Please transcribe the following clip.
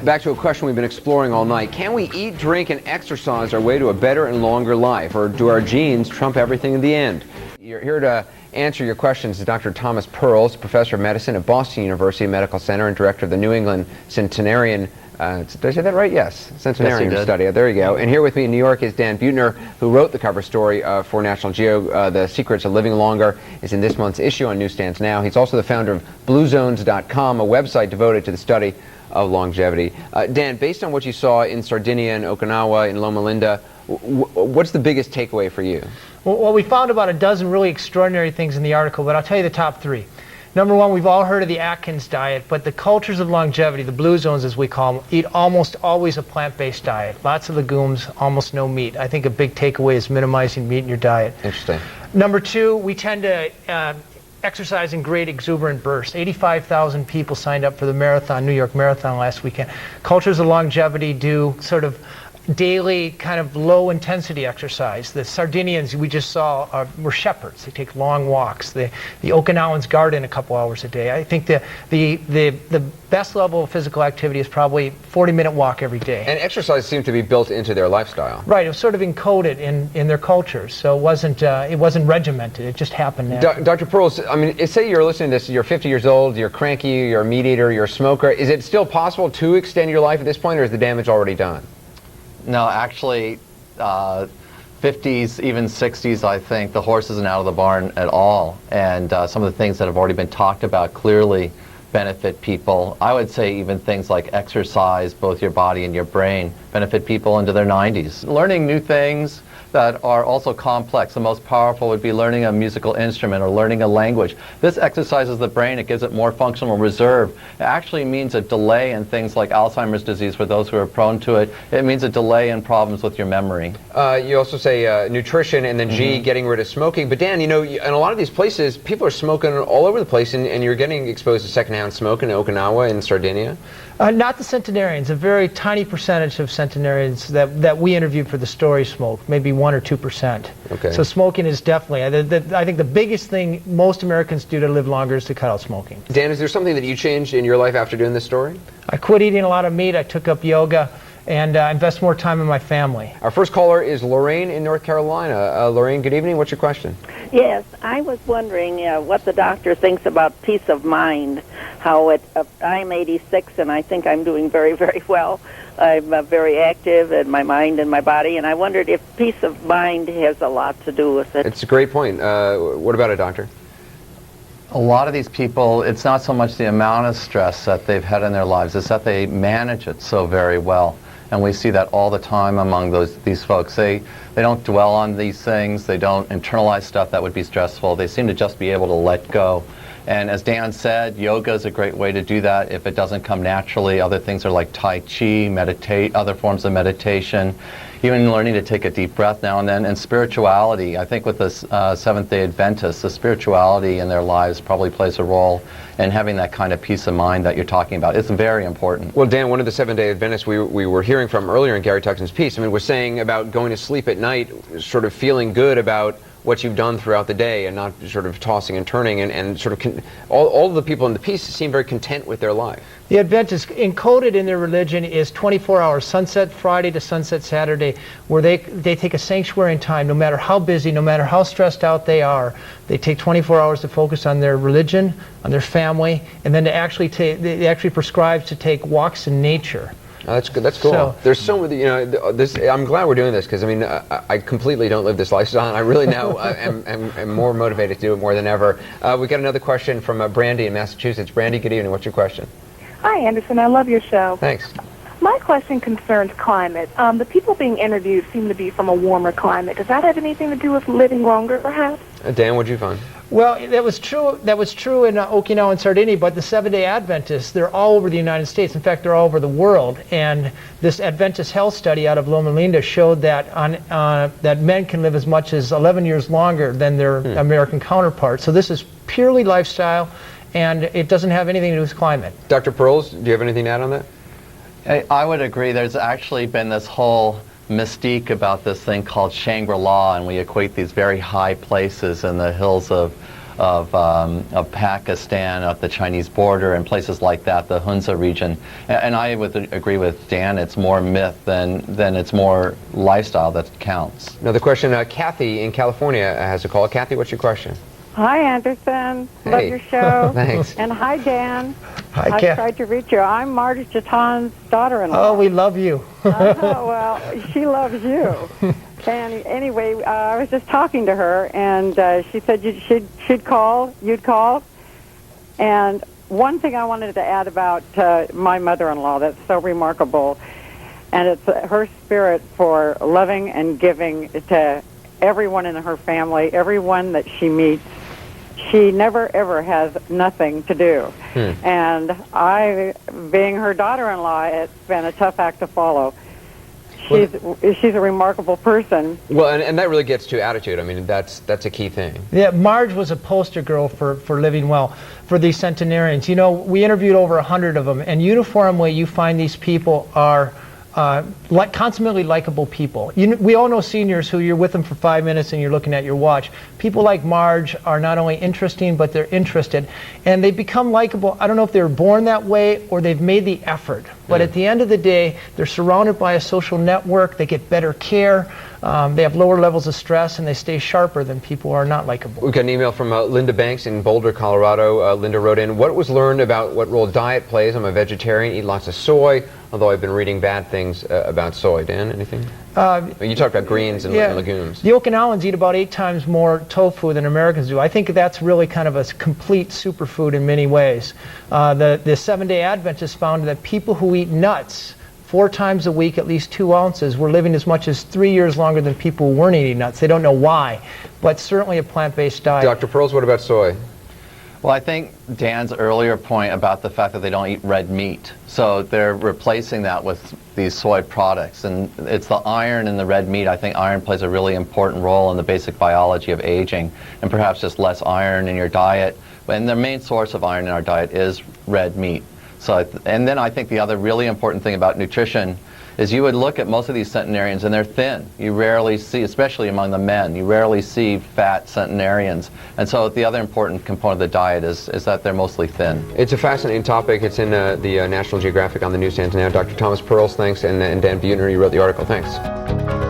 Back to a question we've been exploring all night. Can we eat, drink, and exercise our way to a better and longer life, or do our genes trump everything in the end? You're here to answer your questions is Dr. Thomas Perls, professor of medicine at Boston University Medical Center and director of the New England Centenarian did I say that right? Yes. Centenarian study. There you go. And here with me in New York is Dan Buettner, who wrote the cover story for National Geo. The Secrets of Living Longer is in this month's issue on newsstands now. He's also the founder of BlueZones.com, a website devoted to the study of longevity. Dan, based on what you saw in Sardinia and Okinawa and Loma Linda, what's the biggest takeaway for you? Well, we found about a dozen really extraordinary things in the article, but I'll tell you the top three. Number one, we've all heard of the Atkins diet, but the cultures of longevity, the blue zones as we call them, eat almost always a plant-based diet. Lots of legumes, almost no meat. I think a big takeaway is minimizing meat in your diet. Interesting. Number two, we tend to exercise in great exuberant bursts. 85,000 people signed up for the marathon, New York Marathon last weekend. Cultures of longevity do sort of daily kind of low intensity exercise. The Sardinians we just saw were shepherds. They take long walks. The Okinawans garden a couple hours a day. I think the best level of physical activity is probably 40-minute walk every day. And exercise seemed to be built into their lifestyle. Right, it was sort of encoded in their cultures, so it wasn't regimented. It just happened naturally. Dr. Perls, I mean, say you're listening to this, you're 50 years old, you're cranky, you're a meat eater, you're a smoker. Is it still possible to extend your life at this point, or is the damage already done? No, actually, 50s, even 60s, I think, the horse isn't out of the barn at all. And some of the things that have already been talked about clearly benefit people. I would say even things like exercise, both your body and your brain, benefit people into their 90s. Learning new things that are also complex. The most powerful would be learning a musical instrument or learning a language. This exercises the brain. It gives it more functional reserve. It actually means a delay in things like Alzheimer's disease for those who are prone to it. It means a delay in problems with your memory. You also say nutrition and then G, getting rid of smoking. But Dan, you know, in a lot of these places, people are smoking all over the place, and you're getting exposed to secondhand smoke in Okinawa and Sardinia. Not the centenarians. A very tiny percentage of centenarians that we interviewed for the story smoke, maybe 1 or 2%. Okay. So smoking is definitely, I think the biggest thing most Americans do to live longer is to cut out smoking. Dan, is there something that you changed in your life after doing this story? I quit eating a lot of meat. I took up yoga and invest more time in my family. Our first caller is Lorraine in North Carolina. Lorraine, good evening. What's your question? Yes, I was wondering what the doctor thinks about peace of mind. How I'm 86 and I think I'm doing very, very well. I'm very active in my mind and my body, and I wondered if peace of mind has a lot to do with it. It's a great point. What about it, doctor? A lot of these people, it's not so much the amount of stress that they've had in their lives, it's that they manage it so very well. And we see that all the time among these folks. They don't dwell on these things. They don't internalize stuff that would be stressful. They seem to just be able to let go. And as Dan said, yoga is a great way to do that if it doesn't come naturally. Other things are like Tai Chi, other forms of meditation, even learning to take a deep breath now and then, and spirituality. I think with the Seventh-day Adventists, the spirituality in their lives probably plays a role in having that kind of peace of mind that you're talking about. It's very important. Well, Dan, one of the Seventh-day Adventists we were hearing from earlier in Gary Tuckson's piece, I mean, was saying about going to sleep at night, sort of feeling good about what you've done throughout the day and not sort of tossing and turning, and sort of all of the people in the piece seem very content with their life. The Adventists, encoded in their religion, is 24 hours, sunset Friday to sunset Saturday, where they take a sanctuary in time. No matter how busy, no matter how stressed out they are, they take 24 hours to focus on their religion, on their family, and then they actually prescribe to take walks in nature. Oh, that's good. That's cool. So, there's so many, you know, I'm glad we're doing this, because I mean, I completely don't live this lifestyle, and I really now am more motivated to do it more than ever. We got another question from Brandy in Massachusetts. Brandy, good evening. What's your question? Hi, Anderson. I love your show. Thanks. My question concerns climate. The people being interviewed seem to be from a warmer climate. Does that have anything to do with living longer, perhaps? Dan, what'd you find? Well, that was true. That was true in Okinawa and Sardinia, but the Seventh-day Adventists, they're all over the United States. In fact, they're all over the world. And this Adventist health study out of Loma Linda showed that that men can live as much as 11 years longer than their American counterparts. So this is purely lifestyle, and it doesn't have anything to do with climate. Dr. Perls, do you have anything to add on that? I would agree. There's actually been this whole mystique about this thing called Shangri-La, and we equate these very high places in the hills of of Pakistan, of the Chinese border, and places like that, the Hunza region. And I would agree with Dan, it's more myth than it's more lifestyle that counts. Another question, Kathy in California has a call. Kathy, what's your question? Hi, Anderson. Hey. Love your show. Thanks. And hi, Dan. Hi, I've Kat. tried to reach you. I'm Marty Chatan's daughter-in-law. Oh, we love you. Well, she loves you. And anyway, I was just talking to her, and she said she'd call, you'd call. And one thing I wanted to add about my mother-in-law that's so remarkable, and it's her spirit for loving and giving to everyone in her family, everyone that she meets. She never, ever has nothing to do. And I, being her daughter-in-law, it's been a tough act to follow. She's a remarkable person. Well, and that really gets to attitude. I mean, that's a key thing. Yeah, Marge was a poster girl for living well for these centenarians. You know, we interviewed over 100 of them, and uniformly you find these people are consummately likable people. We all know seniors who you're with them for 5 minutes and you're looking at your watch. People like Marge are not only interesting, but they're interested. And they become likable. I don't know if they were born that way or they've made the effort. But at the end of the day, they're surrounded by a social network. They get better care. They have lower levels of stress, and they stay sharper than people who are not likable. We got an email from Linda Banks in Boulder, Colorado. Linda wrote in, what was learned about what role diet plays? I'm a vegetarian, eat lots of soy, although I've been reading bad things about soy. Dan, anything? You talked about greens and legumes. The Okinawans eat about 8 times more tofu than Americans do. I think that's really kind of a complete superfood in many ways. The Seventh-day Adventists found that people who eat nuts 4 times a week, at least 2 ounces, were living as much as 3 years longer than people who weren't eating nuts. They don't know why, but certainly a plant-based diet. Dr. Pearls, what about soy? Well, I think Dan's earlier point about the fact that they don't eat red meat, so they're replacing that with these soy products, and it's the iron in the red meat. I think iron plays a really important role in the basic biology of aging, and perhaps just less iron in your diet. And the main source of iron in our diet is red meat. So, and then I think the other really important thing about nutrition is you would look at most of these centenarians and they're thin. You rarely see, especially among the men, you rarely see fat centenarians. And so the other important component of the diet is that they're mostly thin. It's a fascinating topic. It's in the National Geographic on the newsstands now. Dr. Thomas Pearls, thanks, and Dan Buettner, you wrote the article. Thanks.